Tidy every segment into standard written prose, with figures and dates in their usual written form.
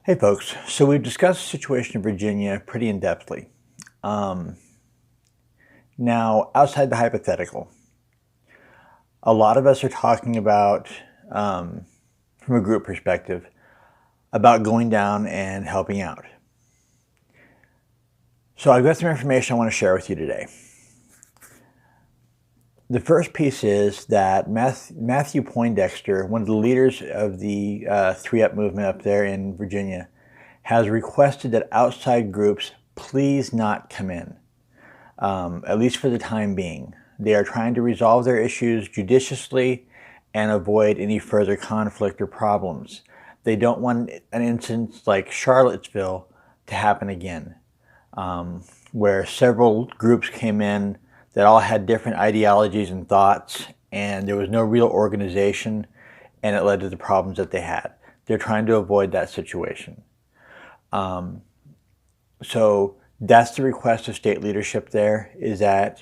Hey folks, so we've discussed the situation in Virginia pretty in-depthly. Now, outside the hypothetical, a lot of us are talking about, from a group perspective, about going down and helping out. So I've got some information I want to share with you today. The first piece is that Matthew Poindexter, one of the leaders of the 3-Up movement up there in Virginia, has requested that outside groups please not come in, at least for the time being. They are trying to resolve their issues judiciously and avoid any further conflict or problems. They don't want an instance like Charlottesville to happen again, where several groups came in that all had different ideologies and thoughts, and there was no real organization, and it led to the problems that they had. They're trying to avoid that situation. So that's the request of state leadership there, is that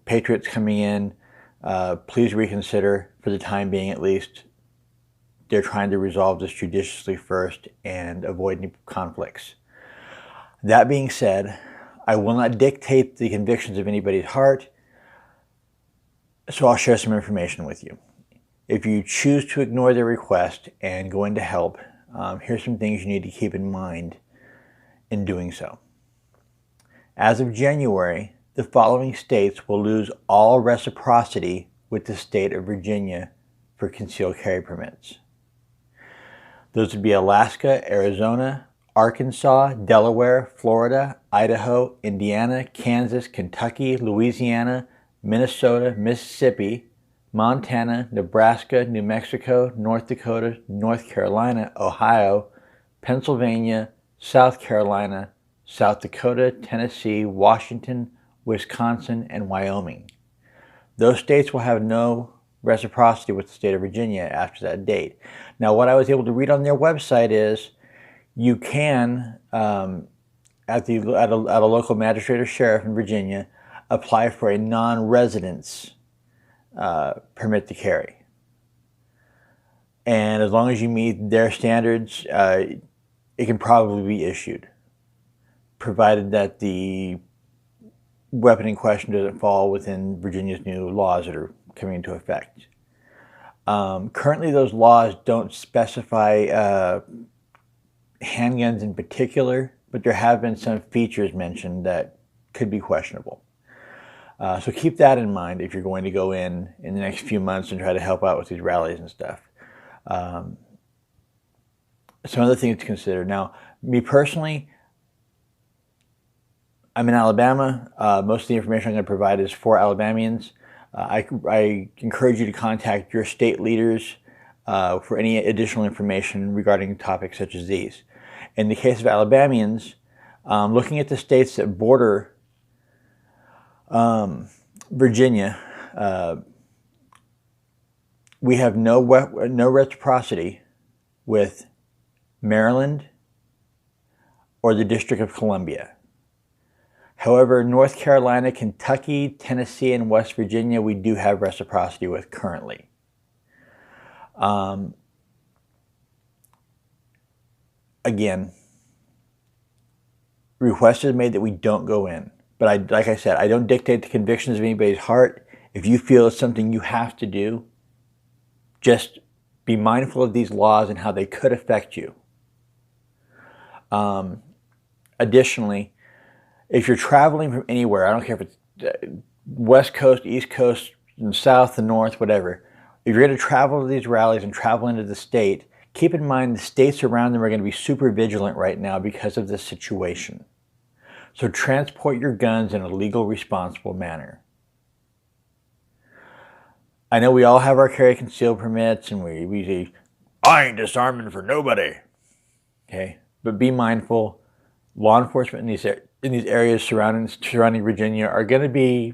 Patriots coming in, please reconsider for the time being at least. They're trying to resolve this judiciously first and avoid any conflicts. That being said, I will not dictate the convictions of anybody's heart, so I'll share some information with you. If you choose to ignore their request and go in to help, here's some things you need to keep in mind in doing so. As of January, the following states will lose all reciprocity with the state of Virginia for concealed carry permits. Those would be Alaska, Arizona, Arkansas, Delaware, Florida, Idaho, Indiana, Kansas, Kentucky, Louisiana, Minnesota, Mississippi, Montana, Nebraska, New Mexico, North Dakota, North Carolina, Ohio, Pennsylvania, South Carolina, South Dakota, Tennessee, Washington, Wisconsin, and Wyoming. Those states will have no reciprocity with the state of Virginia after that date. Now, what I was able to read on their website is you can, at a local magistrate or sheriff in Virginia, apply for a non-residence permit to carry. And as long as you meet their standards, it can probably be issued, provided that the weapon in question doesn't fall within Virginia's new laws that are coming into effect. Currently, those laws don't specify handguns in particular, but there have been some features mentioned that could be questionable. So keep that in mind if you're going to go in the next few months and try to help out with these rallies and stuff. Some other things to consider. Now, me personally, I'm in Alabama. Most of the information I'm going to provide is for Alabamians. I encourage you to contact your state leaders for any additional information regarding topics such as these. In the case of Alabamians, looking at the states that border Virginia, we have no reciprocity with Maryland or the District of Columbia. However, North Carolina, Kentucky, Tennessee, and West Virginia, we do have reciprocity with currently. Again, request is made that we don't go in. But like I said, I don't dictate the convictions of anybody's heart. If you feel it's something you have to do, just be mindful of these laws and how they could affect you. Additionally, if you're traveling from anywhere, I don't care if it's West Coast, East Coast, South, the North, whatever. If you're going to travel to these rallies and travel into the state, keep in mind the states around them are going to be super vigilant right now because of this situation. So transport your guns in a legal, responsible manner. I know we all have our carry concealed permits, and we say, I ain't disarming for nobody. Okay, but be mindful. Law enforcement in these areas surrounding Virginia are going to be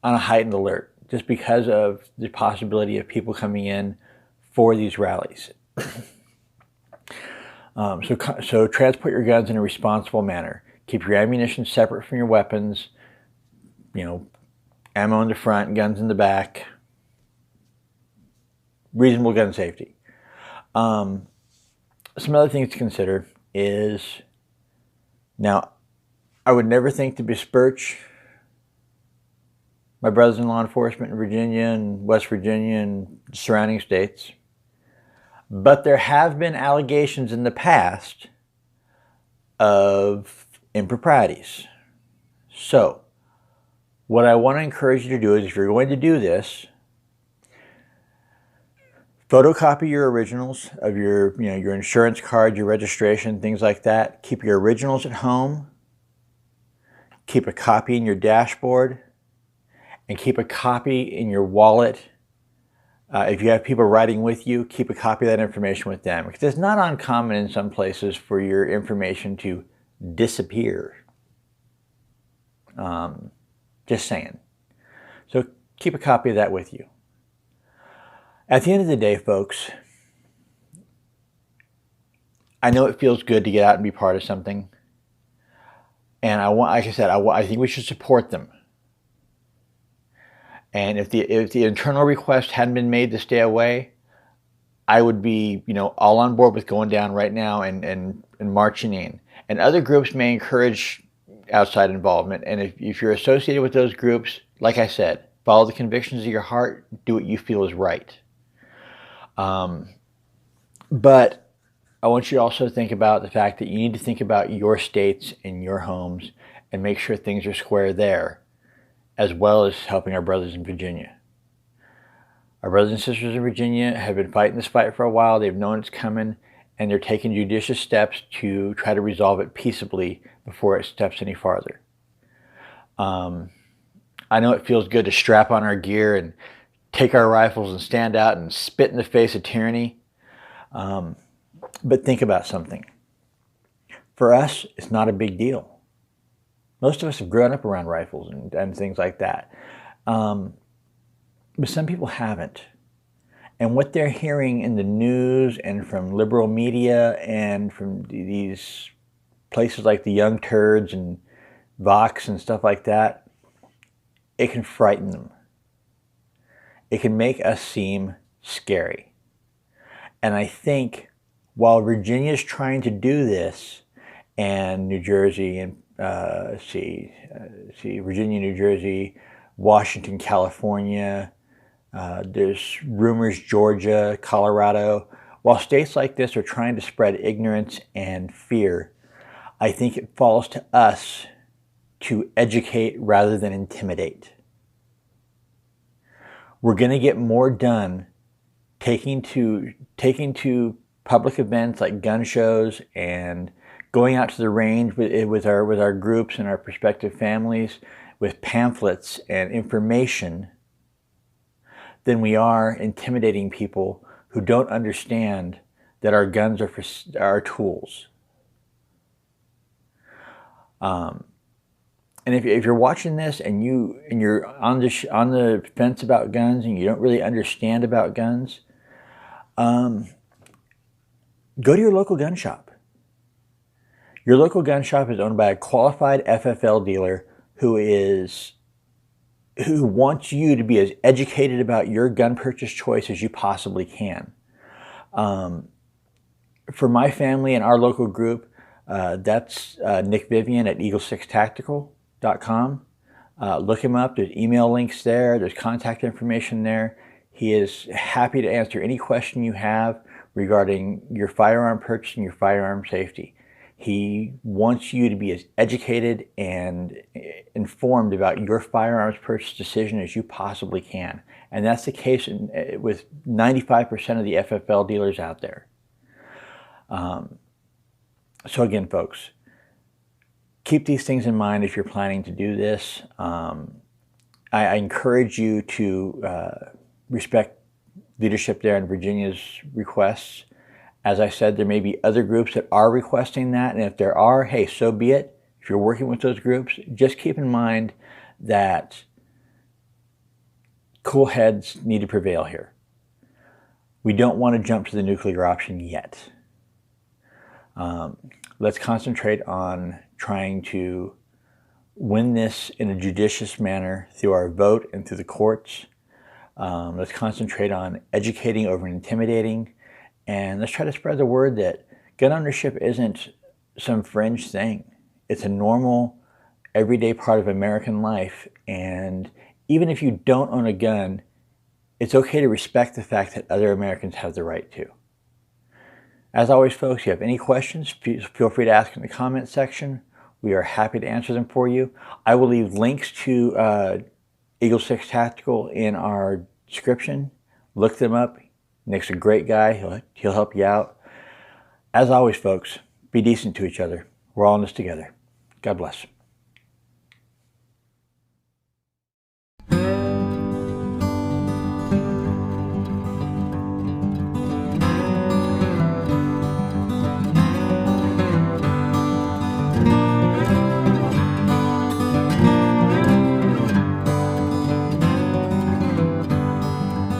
on a heightened alert just because of the possibility of people coming in for these rallies. So transport your guns in a responsible manner. Keep your ammunition separate from your weapons. Ammo in the front, guns in the back. Reasonable gun safety. Some other things to consider is, now, I would never think to besmirch my brothers in law enforcement in Virginia and West Virginia and surrounding states, but there have been allegations in the past of improprieties. So, what I want to encourage you to do is, if you're going to do this, photocopy your originals of your insurance card, your registration, things like that. Keep your originals at home. Keep a copy in your dashboard, and keep a copy in your wallet. If you have people riding with you, keep a copy of that information with them, because it's not uncommon in some places for your information to disappear. Just saying. So keep a copy of that with you. At the end of the day, folks, I know it feels good to get out and be part of something. And like I said, I think we should support them. And if the internal request hadn't been made to stay away, I would be, all on board with going down right now and marching in. And other groups may encourage outside involvement. And if you're associated with those groups, like I said, follow the convictions of your heart, do what you feel is right. But I want you to also think about the fact that you need to think about your states and your homes and make sure things are square there, as well as helping our brothers in Virginia. Our brothers and sisters in Virginia have been fighting this fight for a while. They've known it's coming, and they're taking judicious steps to try to resolve it peaceably before it steps any farther. I know it feels good to strap on our gear and take our rifles and stand out and spit in the face of tyranny. But think about something. For us, it's not a big deal. Most of us have grown up around rifles and things like that. But some people haven't. And what they're hearing in the news and from liberal media and from these places like the Young Turds and Vox and stuff like that, it can frighten them. It can make us seem scary. And I think while Virginia's trying to do this, and New Jersey and Virginia, New Jersey, Washington, California, there's rumors Georgia, Colorado. While states like this are trying to spread ignorance and fear, I think it falls to us to educate rather than intimidate. We're going to get more done taking to public events like gun shows and going out to the range with our groups and our prospective families with pamphlets and information than we are intimidating people who don't understand that our guns are our tools. And if you're watching this and you're on the fence about guns and you don't really understand about guns, go to your local gun shop. Your local gun shop is owned by a qualified FFL dealer who wants you to be as educated about your gun purchase choice as you possibly can. For my family and our local group, that's Nick Vivian at eagle6tactical.com. Look him up. There's email links there. There's contact information there. He is happy to answer any question you have regarding your firearm purchase and your firearm safety. He wants you to be as educated and informed about your firearms purchase decision as you possibly can. And that's the case with 95% of the FFL dealers out there. So again, folks, keep these things in mind if you're planning to do this. I encourage you to respect leadership there in Virginia's requests. As I said, there may be other groups that are requesting that, and if there are, hey, so be it. If you're working with those groups, just keep in mind that cool heads need to prevail here. We don't want to jump to the nuclear option yet. Let's concentrate on trying to win this in a judicious manner through our vote and through the courts. Let's concentrate on educating over intimidating. And let's try to spread the word that gun ownership isn't some fringe thing. It's a normal, everyday part of American life, and even if you don't own a gun, it's okay to respect the fact that other Americans have the right to. As always, folks, if you have any questions, feel free to ask in the comments section. We are happy to answer them for you. I will leave links to Eagle 6 Tactical in our description. Look them up. Nick's a great guy. He'll help you out. As always, folks, be decent to each other. We're all in this together. God bless.